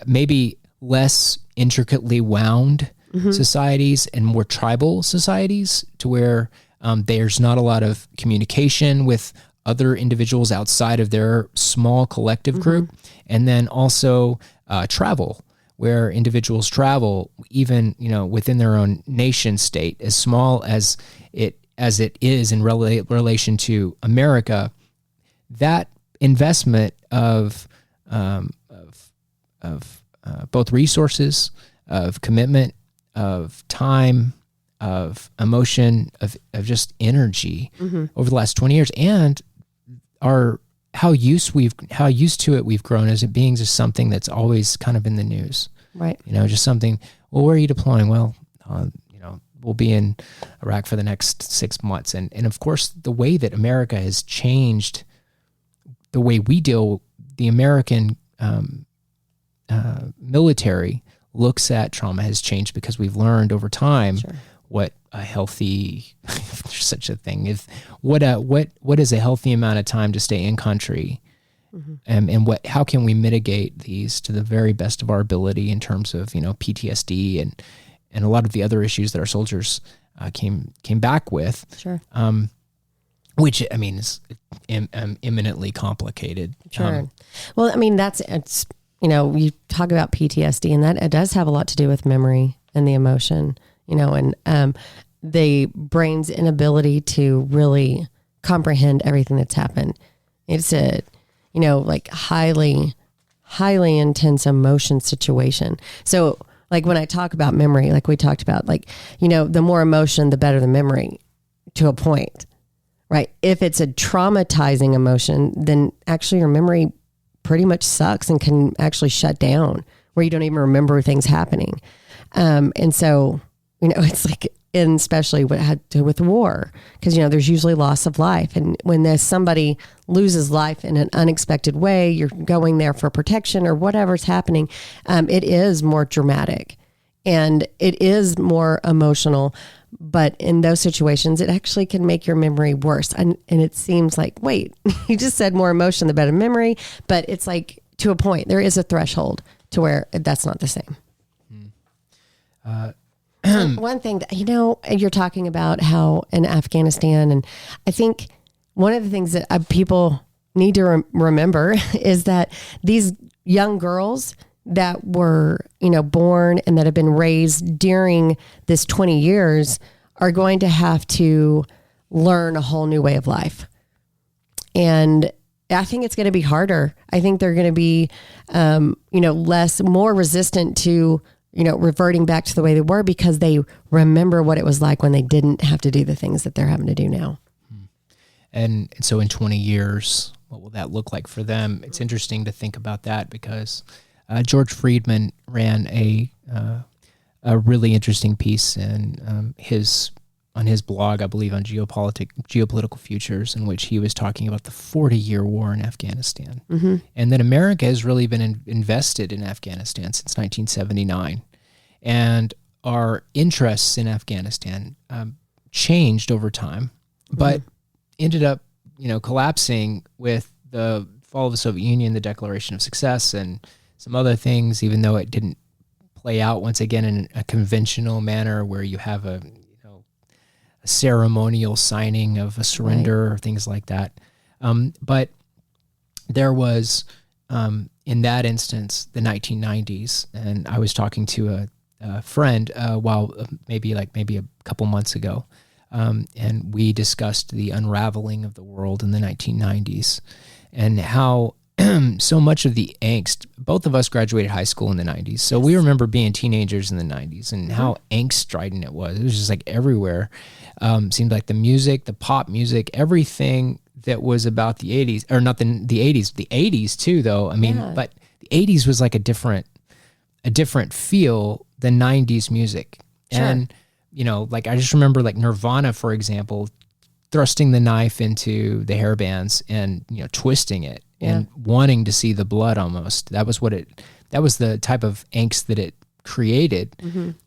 maybe less intricately wound societies and more tribal societies, to where there's not a lot of communication with other individuals outside of their small collective group. And then also travel, where individuals travel even, within their own nation state, as small as it is in relation to America. That investment of both resources, of commitment, of time, of emotion, of just energy over the last 20 years, and how used to it we've grown as it being just something that's always kind of in the news. Right. Just something, well, where are you deploying? Well, we'll be in Iraq for the next 6 months. And of course, the way that America has changed, the way we deal, the American military looks at trauma has changed, because we've learned over time what a healthy, if there's such a thing, what is a healthy amount of time to stay in country, and how can we mitigate these to the very best of our ability in terms of PTSD and a lot of the other issues that our soldiers came back with. Sure. Which is imminently complicated. Sure. Well, it's you talk about PTSD, and that it does have a lot to do with memory and the emotion, and the brain's inability to really comprehend everything that's happened. It's a, like highly intense emotion situation. So like when I talk about memory, like we talked about, the more emotion, the better the memory, to a point, right? If it's a traumatizing emotion, then actually your memory pretty much sucks and can actually shut down, where you don't even remember things happening. And so, it's like, and especially what had to do with war, because, there's usually loss of life. And when there's somebody loses life in an unexpected way, you're going there for protection or whatever's happening. It is more dramatic and it is more emotional. But in those situations, it actually can make your memory worse. And it seems like, wait, you just said more emotion, the better memory. But it's like, to a point, there is a threshold to where that's not the same. One thing that, you're talking about how in Afghanistan, and I think one of the things that people need to remember is that these young girls that were, born and that have been raised during this 20 years are going to have to learn a whole new way of life. And I think it's going to be harder. I think they're going to be, more resistant to, reverting back to the way they were, because they remember what it was like when they didn't have to do the things that they're having to do now. And so in 20 years, what will that look like for them? It's interesting to think about that, because George Friedman ran a really interesting piece on his blog, I believe, on geopolitical futures, in which he was talking about the 40-year war in Afghanistan, and that America has really been invested in Afghanistan since 1979, and our interests in Afghanistan changed over time, but ended up, collapsing with the fall of the Soviet Union, the Declaration of Success, and some other things, even though it didn't play out once again in a conventional manner where you have a ceremonial signing of a surrender or things like that. But there was, in that instance, the 1990s, and I was talking to a friend maybe a couple months ago, and we discussed the unraveling of the world in the 1990s and how so much of the angst, both of us graduated high school in the 90s. So we remember being teenagers in the 90s and how angst-strident it was. It was just like everywhere. Seemed like the music, the pop music, everything that was about the 80s, or not the 80s, the 80s too, though. But the 80s was like a different feel than 90s music. Sure. And, I just remember like Nirvana, for example, thrusting the knife into the hair bands and, twisting it. And wanting to see the blood almost. That was the type of angst that it created.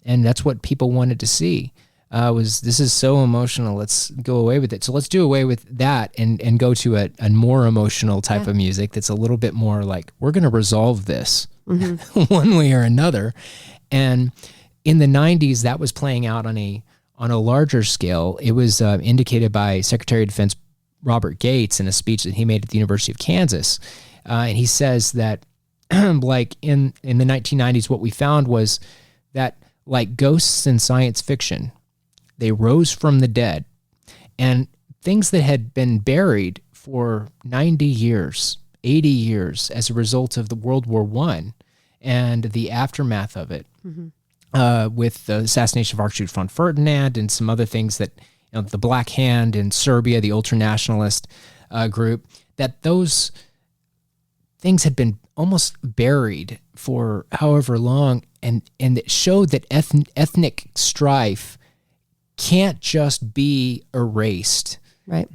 And that's what people wanted to see. this is so emotional. Let's go away with it. So let's do away with that and go to a more emotional type of music that's a little bit more like, we're going to resolve this one way or another. And in the 90s, that was playing out on a larger scale. It was indicated by Secretary of Defense Robert Gates in a speech that he made at the University of Kansas. And he says that like in the 1990s, what we found was that like ghosts in science fiction, they rose from the dead, and things that had been buried for 90 years, 80 years as a result of the World War I and the aftermath of it, with the assassination of Archduke von Ferdinand and some other things that, the Black Hand in Serbia, the ultranationalist group, that those things had been almost buried for however long, and it showed that ethnic strife can't just be erased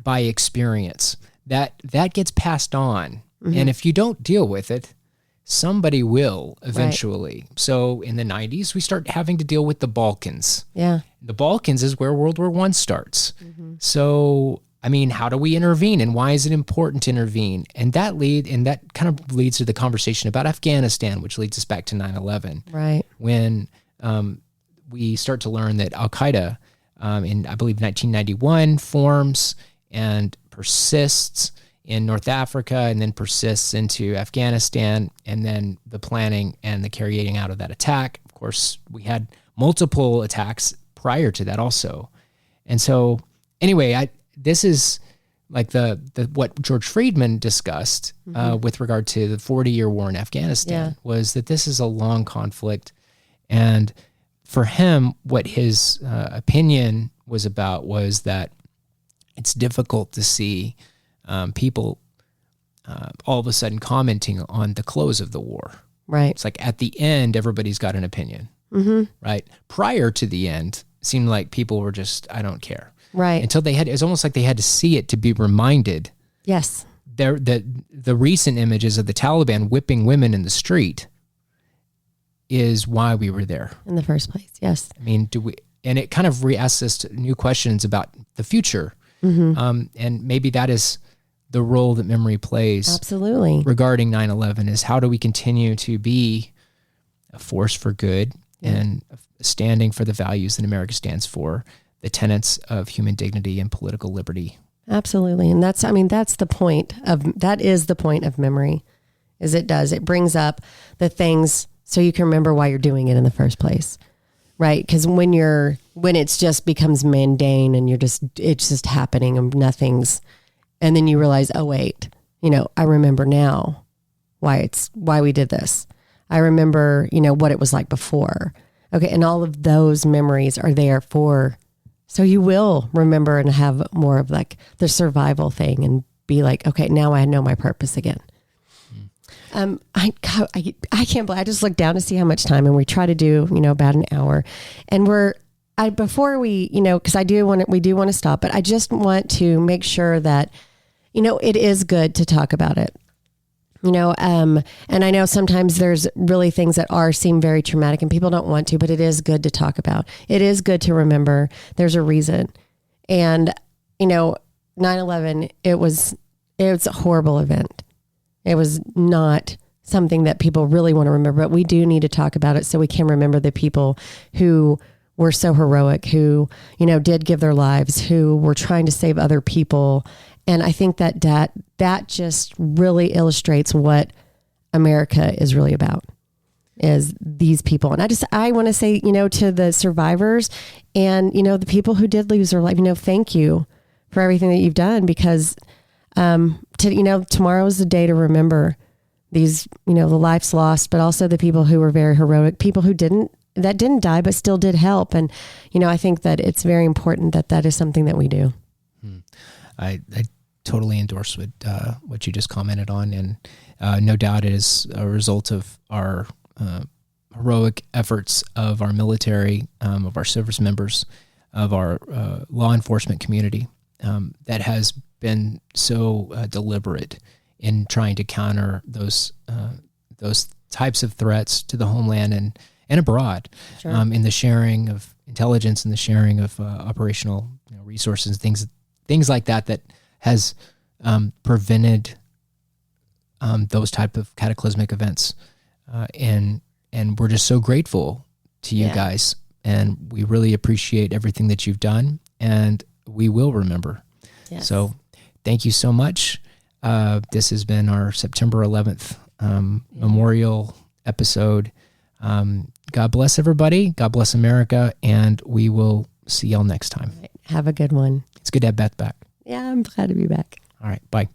by experience. That gets passed on. And if you don't deal with it, somebody will eventually. So in the 90s, we start having to deal with the Balkans. Yeah. The Balkans is where World War I starts. So, I mean, how do we intervene, and why is it important to intervene? And that kind of leads to the conversation about Afghanistan, which leads us back to 9/11. Right. When we start to learn that Al-Qaeda in, I believe, 1991 forms and persists in North Africa, and then persists into Afghanistan, and then the planning and the carrying out of that attack. Of course, we had multiple attacks prior to that also. And so anyway, this is like the what George Friedman discussed with regard to the 40-year war in Afghanistan, was that this is a long conflict. And for him, what his opinion was about was that it's difficult to see people all of a sudden commenting on the close of the war. Right. It's like at the end, everybody's got an opinion. Right. Prior to the end, it seemed like people were just, I don't care. Right. Until it's almost like they had to see it to be reminded. Yes. The recent images of the Taliban whipping women in the street is why we were there in the first place. Yes. I mean, and it kind of asks us new questions about the future. And maybe that is the role that memory plays. Absolutely. Regarding 9/11, is how do we continue to be a force for good and standing for the values that America stands for, the tenets of human dignity and political liberty. Absolutely. And that is the point of memory, is it brings up the things so you can remember why you're doing it in the first place. Right. Because when it's just becomes mundane and it's just happening and and then you realize, oh wait, I remember now why we did this. I remember, what it was like before. Okay. And all of those memories are there so you will remember and have more of like the survival thing and be like, okay, now I know my purpose again. I can't believe I just looked down to see how much time, and we try to do, about an hour, and before we, cause we do want to stop, but I just want to make sure that, it is good to talk about it, and I know sometimes there's really things that seem very traumatic and people don't want to, but it is good to talk about. It is good to remember there's a reason. And, 9/11, it was a horrible event. It was not something that people really want to remember, but we do need to talk about it so we can remember the people who were so heroic, who, did give their lives, who were trying to save other people. And I think that just really illustrates what America is really about, is these people. And I want to say, to the survivors and, the people who did lose their life, thank you for everything that you've done, because tomorrow is the day to remember these, the lives lost, but also the people who were very heroic, people who didn't die, but still did help. And, I think that it's very important that is something that we do. I totally endorse what you just commented on. And no doubt it is a result of our heroic efforts of our military, of our service members, of our law enforcement community that has been so deliberate in trying to counter those types of threats to the homeland and and abroad, Sure. in the sharing of intelligence and the sharing of operational resources, things like that has prevented those type of cataclysmic events, and we're just so grateful to you guys, and we really appreciate everything that you've done, and we will remember. Yes. So thank you so much. This has been our September 11th memorial episode. God bless everybody. God bless America, and we will see y'all next time. Have a good one. It's good to have Beth back. Yeah, I'm glad to be back. All right, bye.